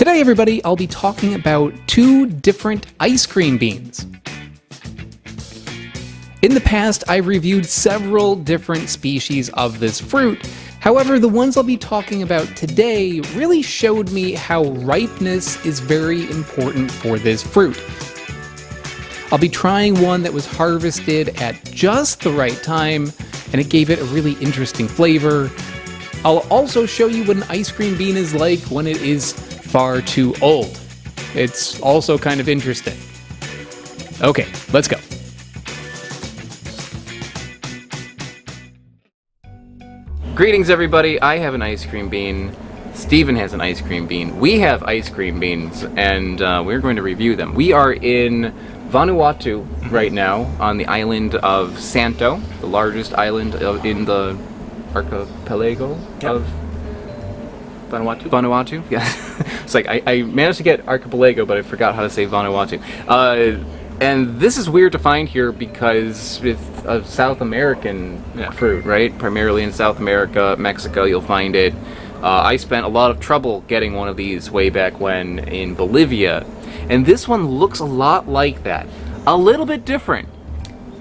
Today, everybody, I'll be talking about two different ice cream beans. In the past, I've reviewed several different species of this fruit. However, the ones I'll be talking about today really showed me how ripeness is very important for this fruit. I'll be trying one that was harvested at just the right time, and it gave it a really interesting flavor. I'll also show you what an ice cream bean is like when it is far too old. It's also kind of interesting. Okay, let's go. Greetings, everybody. I have an ice cream bean. Steven has an ice cream bean. We have ice cream beans, and we're going to review them. We are in Vanuatu right now on the island of Santo, the largest island in the archipelago of Vanuatu. Vanuatu, yes. It's like I managed to get archipelago, but I forgot how to say Vanuatu. And this is weird to find here because it's a South American fruit, right? Primarily in South America, Mexico, you'll find it. I spent a lot of trouble getting one of these way back when in Bolivia. And this one looks a lot like that. A little bit different,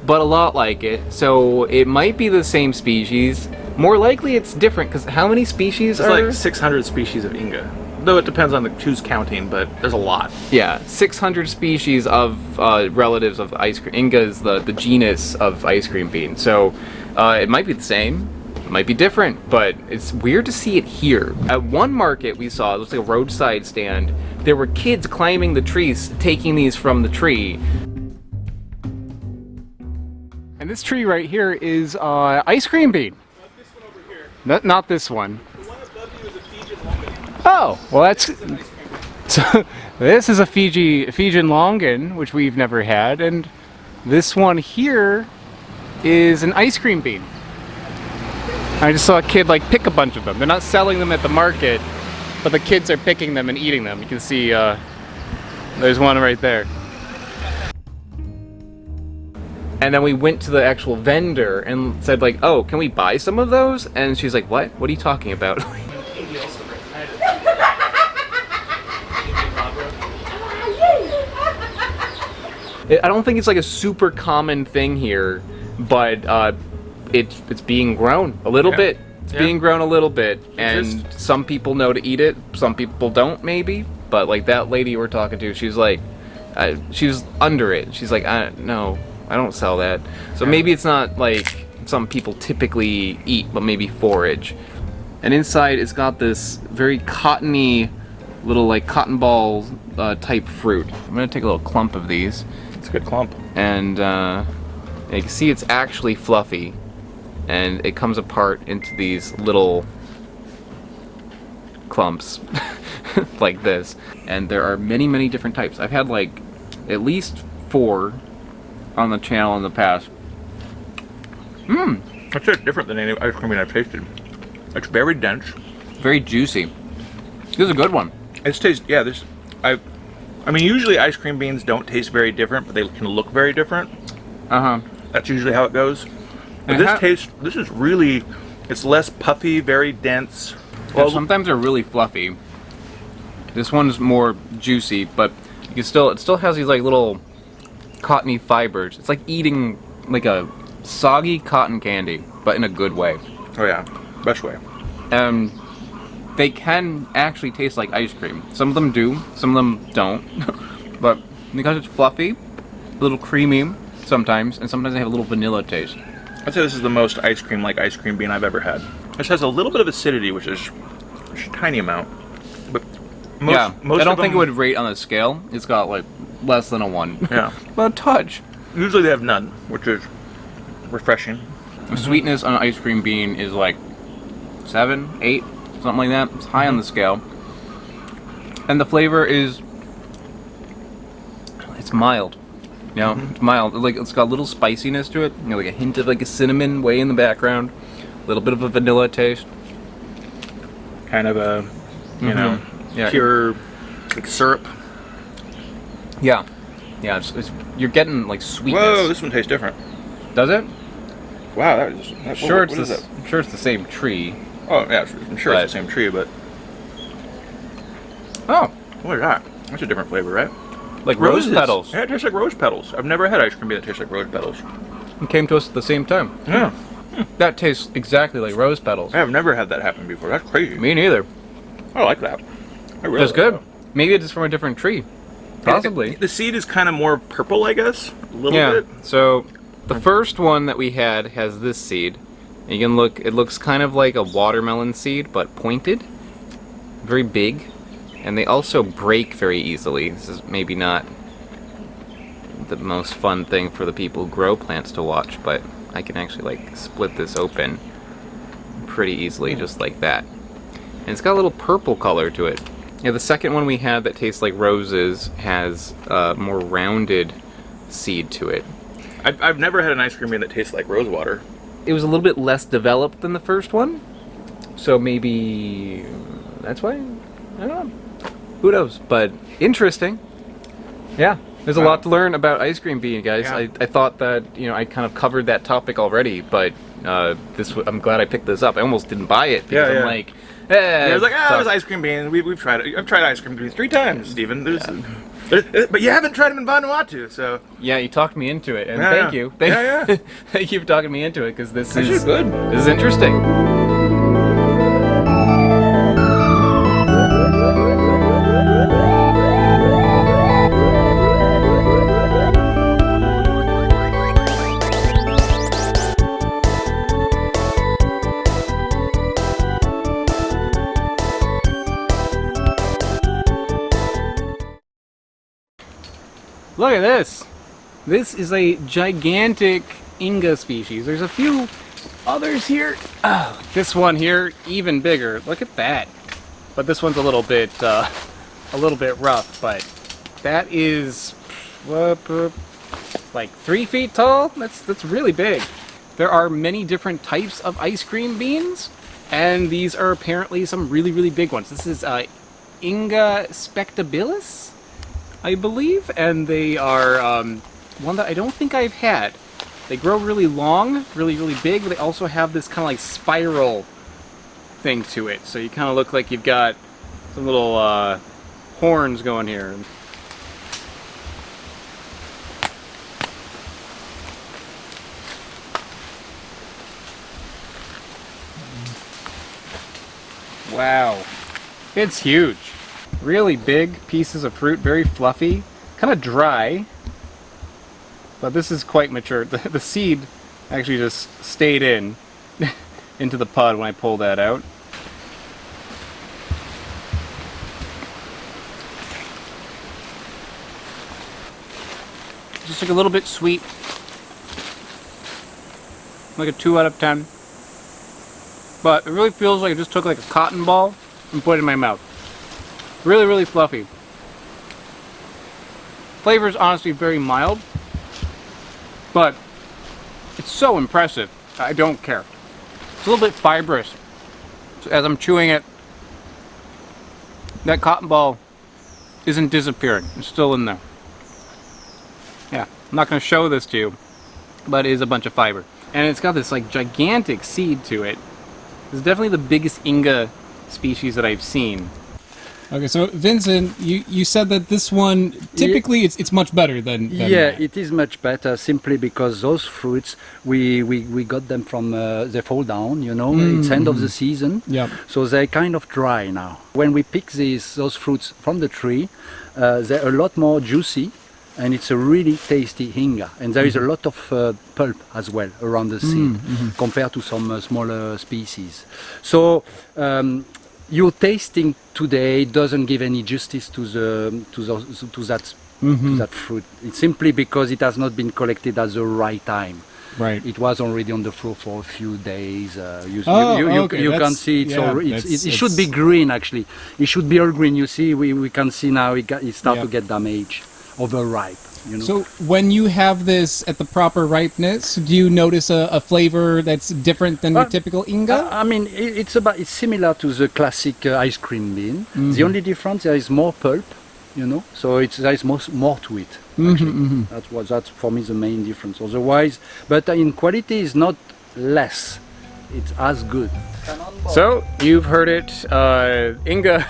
but a lot like it. So it might be the same species. More likely it's different, because how many species are there? There's like 600 species of Inga. Though it depends on who's counting, but there's a lot. Yeah, 600 species of relatives of ice cream. Inga is the genus of ice cream bean. So it might be the same, it might be different, but it's weird to see it here. At one market we saw, it looks like a roadside stand, there were kids climbing the trees, taking these from the tree. And this tree right here is ice cream bean. Not this one over here. Not this one. The one above you is a Fijian longan. Oh, well that's... So, this is a Fijian longan, which we've never had, and this one here is an ice cream bean. I just saw a kid like pick a bunch of them. They're not selling them at the market, but the kids are picking them and eating them. You can see there's one right there. And then we went to the actual vendor and said like, oh, can we buy some of those? And she's like, what? What are you talking about? I don't think it's like a super common thing here, but it's being grown a little bit. It's being grown a little bit, and some people know to eat it, some people don't maybe, but like that lady we're talking to, she's like, she was under it. She's like, no, I don't sell that. So maybe it's not like some people typically eat, but maybe forage. And inside it's got this very cottony little like cotton ball type fruit. I'm gonna take a little clump of these. It's a good clump. And you can see it's actually fluffy, and it comes apart into these little clumps like this. And there are many different types. I've had like at least 4 on the channel in the past. It's just different than any ice cream bean I've tasted. It's very dense. Very juicy. This is a good one. It's tastes, yeah, there's, I mean, usually ice cream beans don't taste very different, but they can look very different. That's usually how it goes. But this is really, it's less puffy, very dense. Well, sometimes they're really fluffy. This one's more juicy, but you can still, it still has these like little cottony fibers. It's like eating like a soggy cotton candy, but in a good way. Oh yeah, best way. They can actually taste like ice cream. Some of them do, some of them don't. But because it's fluffy, a little creamy sometimes, and sometimes they have a little vanilla taste. I'd say this is the most ice cream like ice cream bean I've ever had. This has a little bit of acidity, which is a tiny amount. But most I don't think it would rate on a scale. It's got like less than a 1. Yeah. But a touch. Usually they have none, which is refreshing. The sweetness on an ice cream bean is like 7, 8, something like that. It's high on the scale. And the flavor is, it's mild. You know, it's mild. Like it's got a little spiciness to it. You know, like a hint of like a cinnamon way in the background. A little bit of a vanilla taste. Kind of a, you know, pure like syrup. Yeah. Yeah, you're getting like sweetness. Whoa, this one tastes different. Does it? Wow, I'm sure it's the same tree. Oh yeah, I'm sure it's the same tree, but Oh, What is that? That's a different flavor, right? Like rose petals. Yeah, it tastes like rose petals. I've never had ice cream bean that tastes like rose petals. It came to us at the same time. Yeah. That tastes exactly like rose petals. I've never had that happen before. That's crazy. Me neither. I like that. I really That's like good. that. Maybe it's from a different tree. Possibly. The seed is kind of more purple, I guess. A little bit. So the first one that we had has this seed. You can look, it looks kind of like a watermelon seed, but pointed. Very big. And they also break very easily. This is maybe not the most fun thing for the people who grow plants to watch, but I can actually like split this open pretty easily, just like that. And it's got a little purple color to it. Yeah, the second one we had that tastes like roses has more rounded seed to it. I've never had an ice cream bean that tastes like rose water. It was a little bit less developed than the first one, so maybe that's why. I don't know. Who knows? But interesting. Yeah, there's a lot to learn about ice cream bean, guys. Yeah. I thought that I kind of covered that topic already, but I'm glad I picked this up. I almost didn't buy it because I'm like, I was like, it was ice cream bean. We've tried it. I've tried ice cream beans 3 times, Stephen. But you haven't tried them in Vanuatu, so. Yeah, you talked me into it, and thank you. Thank you for talking me into it, because this is good. This is interesting. Look at this. This is a gigantic Inga species. There's a few others here. Oh, this one here, even bigger. Look at that. But this one's a little bit rough. But that is like 3 feet tall. That's really big. There are many different types of ice cream beans, and these are apparently some really big ones. This is Inga Spectabilis, I believe, and they are one that I don't think I've had. They grow really long, really big, but they also have this kind of like spiral thing to it. So you kind of look like you've got some little horns going here. Wow, it's huge. Really big pieces of fruit, very fluffy, kind of dry, but this is quite mature. The seed actually just stayed into the pod when I pulled that out. Just like a little bit sweet, like a 2 out of 10. But it really feels like I just took like a cotton ball and put it in my mouth. Really fluffy. Flavor is honestly very mild, but it's so impressive. I don't care. It's a little bit fibrous. So as I'm chewing it, that cotton ball isn't disappearing. It's still in there. Yeah, I'm not going to show this to you, but it is a bunch of fiber. And it's got this like gigantic seed to it. It's definitely the biggest Inga species that I've seen. Okay, so Vincent, you said that this one typically it's much better than yeah, it is much better simply because those fruits we got them from they fall down, it's end of the season, so they're kind of dry now. When we pick those fruits from the tree, they're a lot more juicy, and it's a really tasty Inga, and there is a lot of pulp as well around the seed compared to some smaller species. So your tasting today doesn't give any justice to that fruit. It's simply because it has not been collected at the right time. Right. It was already on the floor for a few days. You can see it should be green actually. It should be all green. You see, we can see now it start to get damaged, overripe. So when you have this at the proper ripeness, do you notice a flavor that's different than your typical Inga? I mean, it's similar to the classic ice cream bean. The only difference, there is more pulp, so there is more to it. Actually. That's for me the main difference. Otherwise, but in quality is not less. It's as good. So you've heard it, Inga.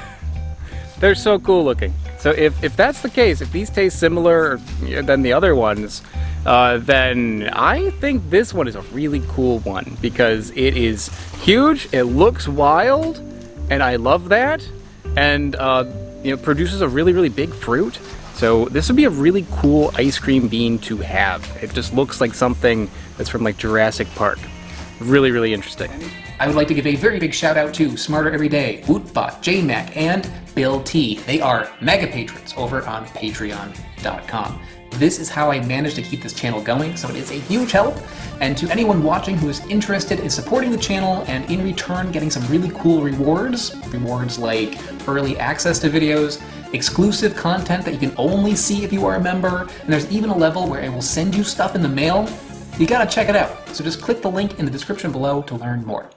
They're so cool looking. So if that's the case, if these taste similar than the other ones, then I think this one is a really cool one because it is huge, it looks wild, and I love that, and produces a really, really big fruit. So this would be a really cool ice cream bean to have. It just looks like something that's from like Jurassic Park. Really, really interesting. I would like to give a very big shout out to Smarter Everyday, Wootbot, JMac, and Bill T. They are mega patrons over on patreon.com. This is how I managed to keep this channel going, so it is a huge help. And to anyone watching who is interested in supporting the channel and in return getting some really cool rewards like early access to videos, exclusive content that you can only see if you are a member, and there's even a level where I will send you stuff in the mail, you gotta check it out. So just click the link in the description below to learn more.